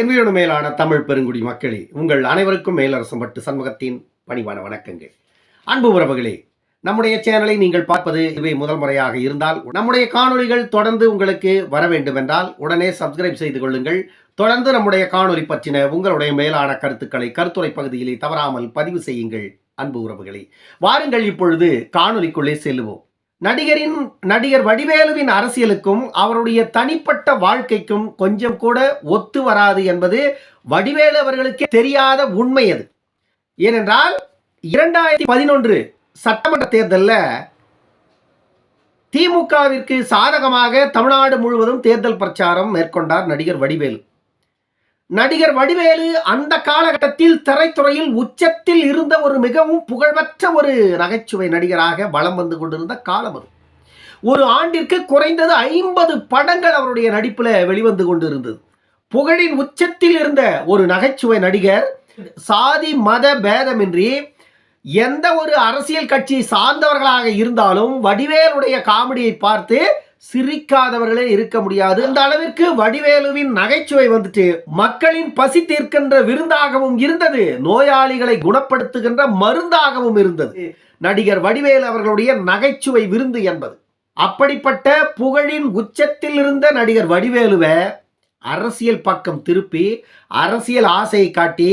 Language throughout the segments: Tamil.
என்னோட மேலான தமிழ் பெருங்குடி மக்களே, உங்கள் அனைவருக்கும் மேலரசம் பட்டு சண்முகத்தின் பணிவான வணக்கங்கள். அன்பு உறவுகளே, நம்முடைய சேனலை நீங்கள் பார்ப்பது இதுவே முதல் முறையாக இருந்தால் நம்முடைய காணொளிகள் தொடர்ந்து உங்களுக்கு வர வேண்டும் என்றால் உடனே சப்ஸ்கிரைப் செய்து கொள்ளுங்கள். தொடர்ந்து நம்முடைய காணொளி பற்றின உங்களுடைய மேலான கருத்துக்களை கருத்துரை பகுதியிலே தவறாமல் பதிவு செய்யுங்கள். அன்பு உறவுகளே, வாருங்கள் இப்பொழுது காணொளிக்குள்ளே செல்லுவோம். நடிகர் வடிவேலுவின் அரசியலுக்கும் அவருடைய தனிப்பட்ட வாழ்க்கைக்கும் கொஞ்சம் கூட ஒத்து வராது என்பது வடிவேலு அவர்களுக்கு தெரியாத உண்மை. அது ஏனென்றால் 2011 சட்டமன்ற தேர்தலில் திமுகவிற்கு சாதகமாக தமிழ்நாடு முழுவதும் தேர்தல் பிரச்சாரம் மேற்கொண்டார் நடிகர் வடிவேலு அந்த காலகட்டத்தில் திரைத்துறையில் உச்சத்தில் இருந்த ஒரு மிகவும் புகழ்பெற்ற ஒரு நகைச்சுவை நடிகராக வலம் வந்து கொண்டிருந்த காலம் அது. ஒரு ஆண்டிற்கு குறைந்தது 50 படங்கள் அவருடைய நடிப்பில் வெளிவந்து கொண்டிருந்தது. புகழின் உச்சத்தில் இருந்த ஒரு நகைச்சுவை நடிகர் சாதி மத பேதமின்றி எந்த ஒரு அரசியல் கட்சி சார்ந்தவர்களாக இருந்தாலும் வடிவேலுடைய காமெடியை பார்த்து சிரிக்காதவர்களே இருக்க முடியாது. அந்த அளவிற்கு வடிவேலுவின் நகைச்சுவை வந்துட்டு மக்களின் பசி தீர்க்கின்ற விருந்தாகவும் இருந்தது, நோயாளிகளை குணப்படுத்துகின்ற மருந்தாகவும் இருந்தது நடிகர் வடிவேலு அவர்களுடைய நகைச்சுவை விருந்து என்பது. அப்படிப்பட்ட புகழின் உச்சத்தில் இருந்த நடிகர் வடிவேலுவை அரசியல் பக்கம் திருப்பி அரசியல் ஆசையை காட்டி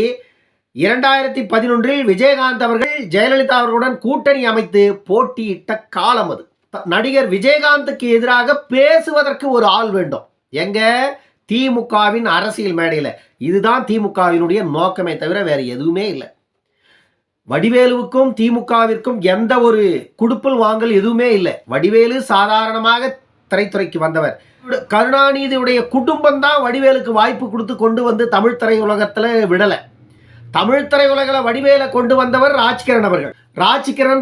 2011 விஜயகாந்த் அவர்கள் ஜெயலலிதா அவர்களுடன் கூட்டணி அமைத்து போட்டியிட்ட காலம் அது. நடிகர் விஜயகாந்துக்கு எதிராக பேசுவதற்கு ஒரு ஆள் வேண்டும். எங்க? திமுகவின் அரசியல் மேடையில். இதுதான் திமுகவினுடைய நோக்கமே தவிர வேற எதுவுமே இல்லை. வடிவேலுவுக்கும் திமுகவிற்கும் எந்த ஒரு குடுப்பல் வாங்கல் எதுவுமே இல்லை. வடிவேலு சாதாரணமாக திரைத்துறைக்கு வந்தவர். கருணாநிதியுடைய குடும்பம் தான் வடிவேலுக்கு வாய்ப்பு கொடுத்து கொண்டு வந்து தமிழ் திரையுலகத்தில் விடலை. தமிழ் திரையுலகில் வடிவேலை கொண்டு வந்தவர் ராஜ்கிரண் அவர்கள். ராஜ்கிரண்,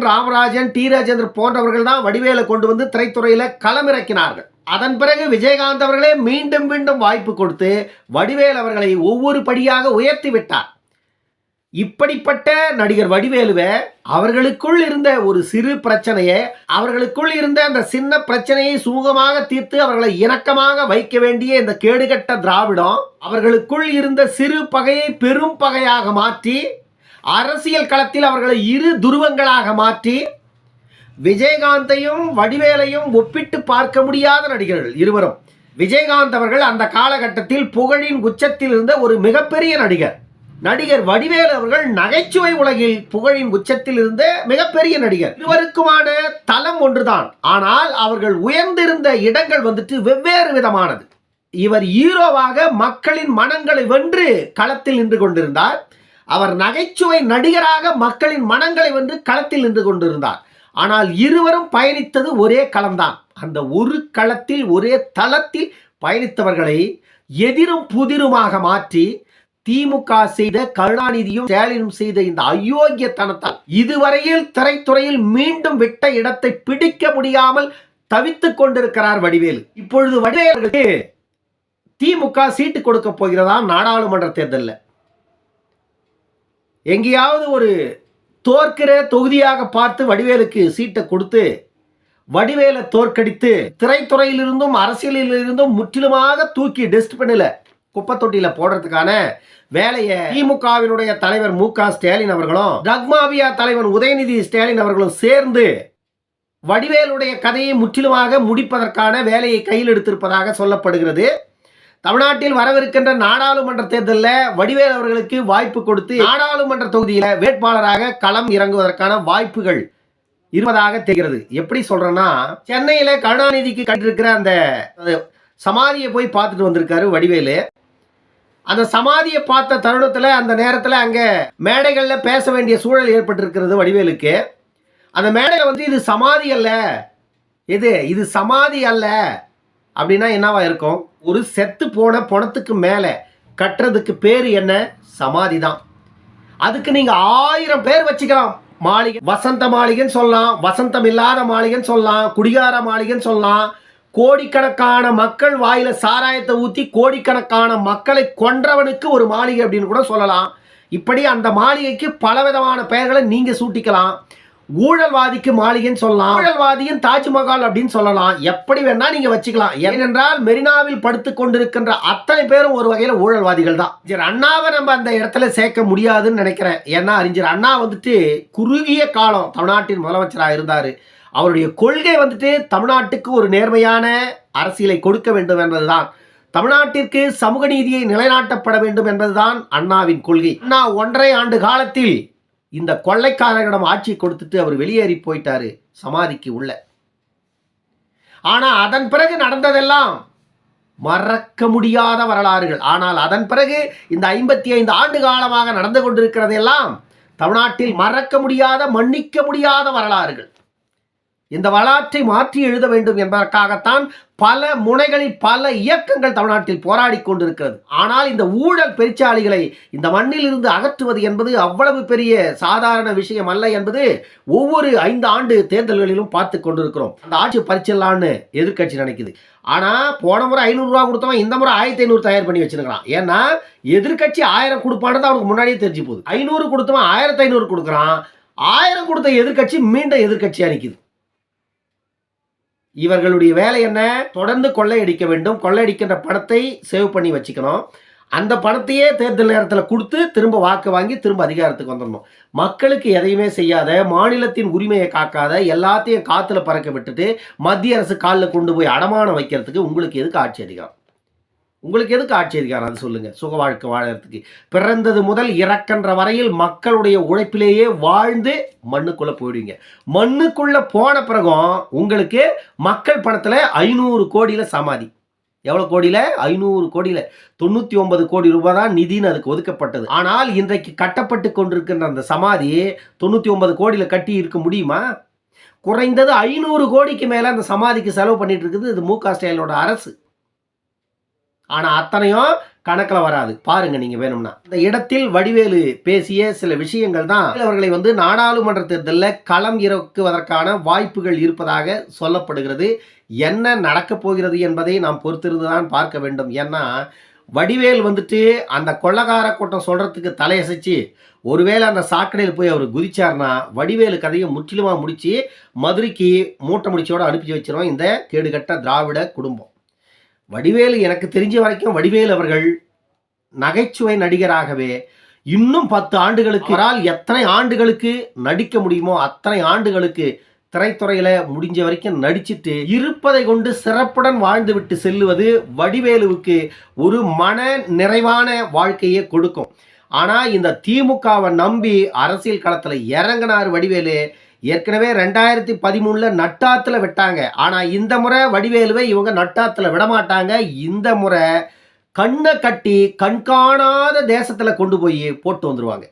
ராமராஜன், டி ராஜேந்திர போன்றவர்கள் தான் வடிவேலை கொண்டு வந்து திரைத்துறையில களமிறக்கினார்கள். அதன் பிறகு விஜயகாந்த் அவர்களே மீண்டும் மீண்டும் வாய்ப்பு கொடுத்து வடிவேல் அவர்களை ஒவ்வொரு படியாக உயர்த்தி விட்டார். இப்படிப்பட்ட நடிகர் வடிவேலுவை அவர்களுக்குள் இருந்த ஒரு சிறு பிரச்சனையை, அவர்களுக்குள் இருந்த அந்த சின்ன பிரச்சனையை சுமூகமாக தீர்த்து அவர்களை இணக்கமாக வைக்க வேண்டிய இந்த கேடுகட்ட திராவிடம் அவர்களுக்குள் இருந்த சிறு பகையை பெரும் பகையாக மாற்றி அரசியல் களத்தில் அவர்களை இரு துருவங்களாக மாற்றி விஜயகாந்தையும் வடிவேலையும் ஒப்பிட்டு பார்க்க முடியாத நடிகர்கள் இருவரும். விஜயகாந்த் அவர்கள் அந்த காலகட்டத்தில் புகழின் உச்சத்தில் இருந்த ஒரு மிகப்பெரிய நடிகர் வடிவேலு அவர்கள் நகைச்சுவை உலகில் புகழின் உச்சத்தில் இருந்த மிகப்பெரிய நடிகர். இருவருக்குமான தளம் ஒன்றுதான், ஆனால் அவர்கள் உயர்ந்திருந்த இடங்கள் வந்துட்டு வெவ்வேறு விதமானது. இவர் ஹீரோவாக மக்களின் மனங்களை வென்று களத்தில் நின்று கொண்டிருந்தார். அவர் நகைச்சுவை நடிகராக மக்களின் மனங்களை வென்று களத்தில் நின்று கொண்டிருந்தார். ஆனால் இருவரும் பயணித்தது ஒரே களம்தான். அந்த ஒரு களத்தில் ஒரே தளத்தில் பயணித்தவர்களை எதிரும் புதிருமாக மாற்றி திமுக செய்த, கருணாநிதியும் ஸ்டாலினும் செய்த இந்த அயோக்கியத்தனத்தால் இதுவரையில் திரைத்துறையில் மீண்டும் விட்ட இடத்தை பிடிக்க முடியாமல் தவித்துக் கொண்டிருக்கிறார் வடிவேலு. இப்பொழுது வடிவேலுக்கு திமுக சீட்டு கொடுக்க போகிறதா நாடாளுமன்ற தேர்தலில். எங்கேயாவது ஒரு தோற்கிற தொகுதியாக பார்த்து வடிவேலுக்கு சீட்டை கொடுத்து வடிவேலை தோற்கடித்து திரைத்துறையிலிருந்தும் அரசியலிலிருந்தும் முற்றிலுமாக தூக்கி டஸ்ட்பின்ல குப்பை தொட்டியில போடுறதுக்கான வேலையை திமுகவினுடைய தலைவர் மு.க. ஸ்டாலின் அவர்களும் ரக்மாவியா தலைவர் உதயநிதி ஸ்டாலின் அவர்களும் சேர்ந்து வடிவேலுடைய கதையை முற்றிலுமாக முடிப்பதற்கான வேலையை கையில் எடுத்திருப்பதாக சொல்லப்படுகிறது. தமிழ்நாட்டில் வரவிருக்கின்ற நாடாளுமன்ற தேர்தலில் வடிவேல் அவர்களுக்கு வாய்ப்பு கொடுத்து நாடாளுமன்ற தொகுதியில வேட்பாளராக களம் இறங்குவதற்கான வாய்ப்புகள் இருப்பதாக தெரிகிறது. எப்படி சொல்றேன்னா, சென்னையில கருணாநிதிக்கு கட்டிருக்கிற அந்த சமாதியை போய் பார்த்துட்டு வந்திருக்காரு வடிவேலு. அந்த சமாதியை பார்த்த தருணத்தில் அந்த நேரத்தில் அங்கே மேடைகளில் பேச வேண்டிய சூழல் ஏற்பட்டிருக்கிறது வடிவேலுக்கு. அந்த மேடையில் வந்து இது சமாதி அல்ல, இது சமாதி அல்ல அப்படின்னா என்னவா இருக்கும்? ஒரு செத்து போன பணத்துக்கு மேலே கட்டுறதுக்கு பேர் என்ன? சமாதி தான். அதுக்கு நீங்கள் 1000 பேர் வச்சுக்கலாம். மாளிகை, வசந்த மாளிகைன்னு சொல்லலாம், வசந்தம் இல்லாத மாளிகைன்னு சொல்லலாம், குடிகார மாளிகைன்னு சொல்லலாம். கோடிக்கணக்கான மக்கள் வாயில சாராயத்தை ஊற்றி கோடிக்கணக்கான மக்களை கொன்றவனுக்கு ஒரு மாளிகை அப்படின்னு கூட சொல்லலாம். இப்படி அந்த மாளிகைக்கு பலவிதமான பெயர்களை நீங்கள் சூட்டிக்கலாம். ஊழல்வாதிக்கு மாளிகைன்னு சொல்லலாம், ஊழல்வாதியின் தாஜ்மஹால் அப்படின்னு சொல்லலாம், எப்படி வேணா நீங்க வச்சுக்கலாம். ஏனென்றால் மெரினாவில் படுத்துக் கொண்டிருக்கின்ற அத்தனை பேரும் ஒரு வகையில ஊழல்வாதிகள் தான். அறிஞர் அண்ணாவை நம்ம அந்த இடத்துல சேர்க்க முடியாதுன்னு நினைக்கிறேன். ஏன்னா அறிஞர் அண்ணா வந்துட்டு குறுகிய காலம் தமிழ்நாட்டின் முதலமைச்சராக இருந்தாரு. அவருடைய கொள்கை வந்துட்டு தமிழ்நாட்டுக்கு ஒரு நேர்மையான அரசியலை கொடுக்க வேண்டும் என்பதுதான், தமிழ்நாட்டிற்கு சமூக நீதியை நிலைநாட்டப்பட வேண்டும் என்பதுதான் அண்ணாவின் கொள்கை. அண்ணா 1.5 ஆண்டு காலத்தில் இந்த கொள்ளைக்காரர்களிடம் ஆட்சி கொடுத்துட்டு அவர் வெளியேறி போயிட்டாரு சமாதிக்கு உள்ள. ஆனா அதன் பிறகு நடந்ததெல்லாம் மறக்க முடியாத வரலாறுகள். ஆனால் அதன் பிறகு இந்த 55 ஆண்டு காலமாக நடந்து கொண்டிருக்கிறதெல்லாம் தமிழ்நாட்டில் மறக்க முடியாத, மன்னிக்க முடியாத வரலாறுகள். இந்த வரலாற்றை மாற்றி எழுத வேண்டும் என்பதற்காகத்தான் பல முனைகளில் பல இயக்கங்கள் தமிழ்நாட்டில் போராடி கொண்டிருக்கிறது. ஆனால் இந்த ஊழல் பெருச்சாளிகளை இந்த மண்ணில் இருந்து அகற்றுவது என்பது அவ்வளவு பெரிய சாதாரண விஷயம் அல்ல என்பது ஒவ்வொரு 5 ஆண்டு தேர்தல்களிலும் பார்த்து கொண்டிருக்கிறோம். அந்த ஆட்சி பறிச்சிடலான்னு எதிர்கட்சி நினைக்குது. ஆனா போன முறை 500 ரூபா கொடுத்தவன் இந்த முறை 1500 தயார் பண்ணி வச்சிருக்கான். ஏன்னா எதிர்கட்சி 1000 கொடுப்பானது அவனுக்கு முன்னாடியே தெரிஞ்சு போகுது. 500 கொடுத்தவன் 1500 கொடுக்குறான். 1000 கொடுத்த எதிர்கட்சி மீண்டும் எதிர்கட்சியா நிற்குது. இவர்களுடைய வேலை என்ன? தொடர்ந்து கொள்ளையடிக்க வேண்டும். கொள்ளையடிக்கின்ற பணத்தை சேவ் பண்ணி வச்சுக்கணும். அந்த பணத்தையே தேர்தல் நேரத்தில் கொடுத்து திரும்ப வாக்கு வாங்கி திரும்ப அதிகாரத்துக்கு வந்துடணும். மக்களுக்கு எதையுமே செய்யாத, மாநிலத்தின் உரிமையை காக்காத, எல்லாத்தையும் காத்துல பறக்க விட்டுட்டு மத்திய அரசு காலில் கொண்டு போய் அடமானம் வைக்கிறதுக்கு உங்களுக்கு எதுக்கு ஆட்சி அதிகாரம்? உங்களுக்கு எதுக்கு ஆட்சி அதிகாரம்? அது சொல்லுங்க. சுக வாழ்க்கை வாழறதுக்கு பிறந்தது முதல் இறக்கின்ற வரையில் மக்களுடைய உழைப்பிலேயே வாழ்ந்து மண்ணுக்குள்ள போயிடுவீங்க. மண்ணுக்குள்ள போன பிறகும் உங்களுக்கு மக்கள் பணத்துல 500 கோடியில சமாதி. எவ்வளவு கோடியில? 500 கோடியில 99 கோடி ரூபாய் தான் நிதின்னு அதுக்கு ஒதுக்கப்பட்டது. ஆனால் இன்றைக்கு கட்டப்பட்டு கொண்டிருக்கின்ற அந்த சமாதி 99 கோடியில கட்டி இருக்க முடியுமா? குறைந்தது 500 கோடிக்கு மேல அந்த சமாதிக்கு செலவு பண்ணிட்டு இருக்குது இது மு க ஸ்டாலினோட அரசு. ஆனா அத்தனையும் கணக்கில் வராது. பாருங்க நீங்க வேணும்னா. இந்த இடத்தில் வடிவேலு பேசிய சில விஷயங்கள் தான் அவர்களை நாடாளுமன்ற தேர்தலில் களம் இறக்குவதற்கான வாய்ப்புகள் இருப்பதாக சொல்லப்படுகிறது. என்ன நடக்க போகிறது என்பதை நாம் பொறுத்திருந்துதான் பார்க்க வேண்டும். ஏன்னா வடிவேல் அந்த கொள்ளக்கார கூட்டம் சொல்றதுக்கு தலையசைச்சு ஒருவேளை அந்த சாக்கடையில் போய் அவர் குதிச்சார்னா வடிவேலு கதையை முற்றிலுமா முடிச்சு மதுரைக்கு மூட்டை முடிச்சோட அனுப்பி வச்சிருவோம் இந்த கேடுகட்ட திராவிட குடும்பம். வடிவேலு எனக்கு தெரிஞ்ச வரைக்கும் வடிவேலு அவர்கள் நகைச்சுவை நடிகராகவே இன்னும் 10 ஆண்டுகளுக்கு எத்தனை ஆண்டுகளுக்கு நடிக்க முடியுமோ அத்தனை ஆண்டுகளுக்கு திரைத்துறையில முடிஞ்ச வரைக்கும் நடிச்சிட்டு இருப்பதை கொண்டு சிறப்புடன் வாழ்ந்து விட்டு செல்லுவது வடிவேலுவுக்கு ஒரு மன நிறைவான வாழ்க்கையை கொடுக்கும். ஆனா இந்த திமுகவை நம்பி அரசியல் களத்துல இறங்கினார் வடிவேலு. ஏற்கனவே 2013 நட்டாத்துல விட்டாங்க. ஆனா இந்த முறை வடிவேலுவை இவங்க நட்டாத்துல விடமாட்டாங்க. இந்த முறை கண்ணை கட்டி கண்காணாத தேசத்துல கொண்டு போய் போட்டு வந்துருவாங்க.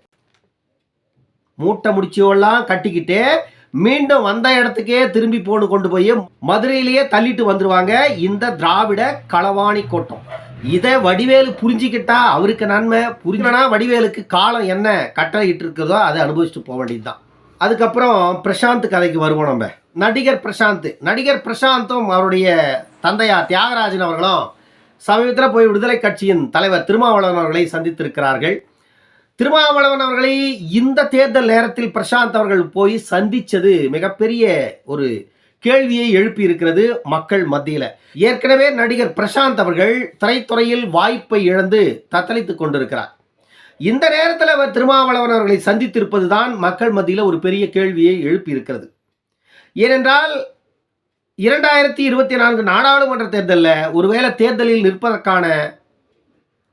மூட்டை முடிச்சோல்லாம் கட்டிக்கிட்டு மீண்டும் வந்த இடத்துக்கே திரும்பி போன்னு கொண்டு போய் மதுரையிலேயே தள்ளிட்டு வந்துருவாங்க இந்த திராவிட களவாணி கூட்டம். இதை வடிவேலு புரிஞ்சுக்கிட்டா அவருக்கு நன்மை. புரிஞ்சனா வடிவேலுக்கு காலம் என்ன கட்டளை இட்டு இருக்கிறதோ அதை அனுபவிச்சுட்டு போக வேண்டியதுதான். அதுக்கப்புறம் பிரசாந்த் கதைக்கு வருவோம். நம்ம நடிகர் பிரசாந்தும் அவருடைய தந்தையார் தியாகராஜன் அவர்களும் சமீபத்தில் போய் விடுதலை கட்சியின் தலைவர் திருமாவளவன் அவர்களை சந்தித்திருக்கிறார்கள். திருமாவளவன் அவர்களை இந்த தேர்தல் நேரத்தில் பிரசாந்த் அவர்கள் போய் சந்திச்சது மிகப்பெரிய ஒரு கேள்வியை எழுப்பி இருக்கிறது மக்கள் மத்தியில். ஏற்கனவே நடிகர் பிரசாந்த் அவர்கள் திரைத்துறையில் வாய்ப்பை இழந்து தத்தளித்துக் கொண்டிருக்கிறார். இந்த நேரத்தில் அவர் திருமாவளவன் அவர்களை சந்தித்திருப்பது தான் மக்கள் மத்தியில் ஒரு பெரிய கேள்வியை எழுப்பி இருக்கிறது. ஏனென்றால் 2024 நாடாளுமன்ற தேர்தலில் ஒருவேளை தேர்தலில் நிற்பதற்கான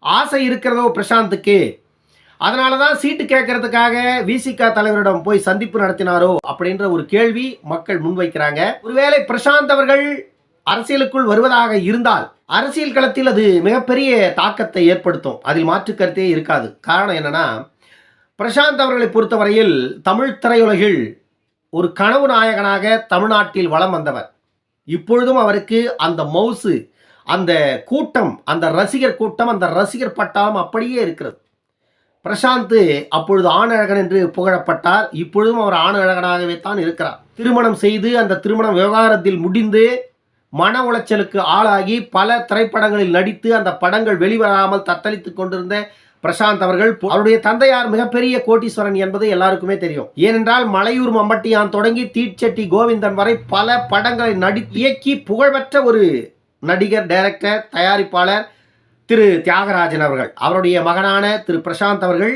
ஆசை இருக்கிறதோ பிரசாந்துக்கு, அதனால தான் சீட்டு கேட்கறதுக்காக விசிக தலைவரிடம் போய் சந்திப்பு நடத்தினாரோ அப்படின்ற ஒரு கேள்வி மக்கள் முன்வைக்கிறாங்க. ஒருவேளை பிரசாந்த் அவர்கள் அரசியலுக்குள் வருவதாக இருந்தால் அரசியல் களத்தில் அது மிகப்பெரிய தாக்கத்தை ஏற்படுத்தும். அதில் மாற்று கருத்தே இருக்காது. காரணம் என்னன்னா பிரசாந்த் அவர்களை பொறுத்தவரையில் தமிழ் திரையுலகில் ஒரு கனவு நாயகனாக தமிழ்நாட்டில் வலம் வந்தவர். இப்பொழுதும் அவருக்கு அந்த மவுசு, அந்த கூட்டம், அந்த ரசிகர் கூட்டம், அந்த ரசிகர் பட்டாளம் அப்படியே இருக்கிறது. பிரசாந்த் அப்பொழுது ஆணழகன் என்று புகழப்பட்டார். இப்பொழுதும் அவர் ஆணழகனாகவே தான் இருக்கிறார். திருமணம் செய்து அந்த திருமணம் விவகாரத்தில் முடிந்து மன உளைச்சலுக்கு ஆளாகி பல திரைப்படங்களில் நடித்து அந்த படங்கள் வெளிவராமல் தத்தளித்துக் கொண்டிருந்த பிரசாந்த் அவர்கள். அவருடைய தந்தையார் மிகப்பெரிய கோட்டீஸ்வரன் என்பது எல்லாருக்குமே தெரியும். ஏனென்றால் மலையூர் மம்பட்டியான் தொடங்கி தீட்செட்டி கோவிந்தன் வரை பல படங்களை நடித்து இயக்கி புகழ்பெற்ற ஒரு நடிகர், டைரக்டர், தயாரிப்பாளர் திரு தியாகராஜன் அவர்கள். அவருடைய மகனான திரு பிரசாந்த் அவர்கள்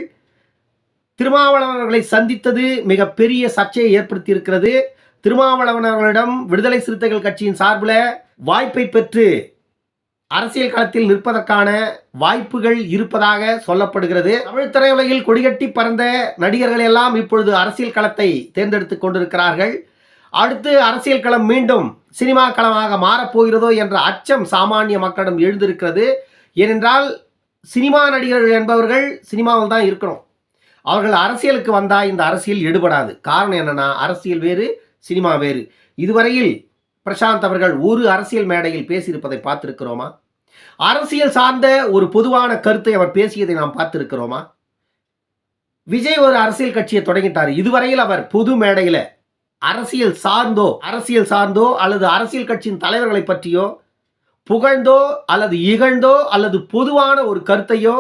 திருமாவளவன் அவர்களை சந்தித்தது மிகப்பெரிய சர்ச்சையை ஏற்படுத்தி இருக்கிறது. திருமாவளவன் அவர்களிடம் விடுதலை சிறுத்தைகள் கட்சியின் சார்பில் வாய்ப்பை பெற்று அரசியல் களத்தில் நிற்பதற்கான வாய்ப்புகள் இருப்பதாக சொல்லப்படுகிறது. தமிழ் திரையுலகில் கொடிகட்டி பறந்த நடிகர்கள் எல்லாம் இப்பொழுது அரசியல் களத்தை தேர்ந்தெடுத்துக் கொண்டிருக்கிறார்கள். அடுத்து அரசியல் களம் மீண்டும் சினிமா களமாக மாறப்போகிறதோ என்ற அச்சம் சாமானிய மக்களிடம் எழுந்திருக்கிறது. ஏனென்றால் சினிமா நடிகர்கள் என்பவர்கள் சினிமாவில் தான் இருக்கணும். அவர்கள் அரசியலுக்கு வந்தால் இந்த அரசியல் எடுபடாது. காரணம் என்னன்னா, அரசியல் வேறு, சினிமா வேறு. இதுவரையில் பிரசாந்த் அவர்கள் ஒரு அரசியல் மேடையில் பேசியிருப்பதை பார்த்திருக்கிறோமா? அரசியல் சார்ந்த ஒரு பொதுவான கருத்தை அவர் பேசியதை நாம் பார்த்திருக்கிறோமா? விஜய் ஒரு அரசியல் கட்சியை தொடங்கிட்டார். இதுவரையில் அவர் பொது மேடையில் அரசியல் சார்ந்தோ அல்லது அரசியல் கட்சியின் தலைவர்களை பற்றியோ புகழ்ந்தோ அல்லது இகழ்ந்தோ அல்லது பொதுவான ஒரு கருத்தையோ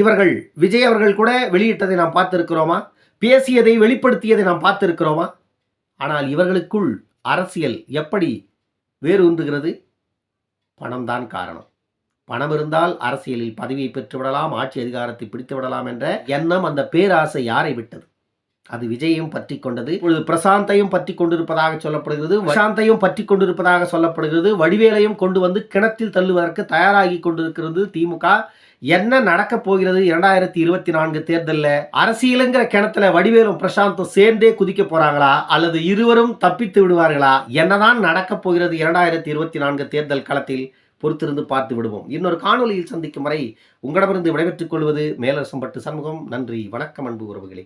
இவர்கள் விஜய் அவர்கள் கூட வெளியிட்டதை நாம் பார்த்திருக்கிறோமா? பேசியதை வெளிப்படுத்தியதை நாம் பார்த்திருக்கிறோமா? ஆனால் இவர்களுக்குள் அரசியல் எப்படி வேரூன்றுகிறது? பணம் தான் காரணம். பணம் இருந்தால் அரசியலில் பதவியை பெற்றுவிடலாம், ஆட்சி அதிகாரத்தை பிடித்து விடலாம் என்ற எண்ணம், அந்த பேராசை யாரை விட்டது? அது விஜயையும் பற்றி கொண்டது. இப்பொழுது பிரசாந்தையும் பற்றி கொண்டிருப்பதாக சொல்லப்படுகிறது, பிரசாந்தையும் பற்றி கொண்டிருப்பதாக சொல்லப்படுகிறது. வடிவேலையும் கொண்டு வந்து கிணற்றில் தள்ளுவதற்கு தயாராகி கொண்டிருக்கிறது திமுக. என்ன நடக்கப் போகிறது 2024 தேர்தலில்? அரசியலுங்கிற கிணத்துல வடிவேலும் பிரசாந்தும் சேர்ந்தே குதிக்க போறாங்களா, அல்லது இருவரும் தப்பித்து விடுவார்களா? என்னதான் நடக்கப் போகிறது 2024 தேர்தல் களத்தில்? பொறுத்திருந்து பார்த்து விடுவோம். இன்னொரு காணொலியில் சந்திக்கும் வரை உங்களிடமிருந்து விடைபெற்றுக் கொள்வது மேலரசம்பட்டு சண்முகம். நன்றி, வணக்கம் அன்பு உறவுகளே.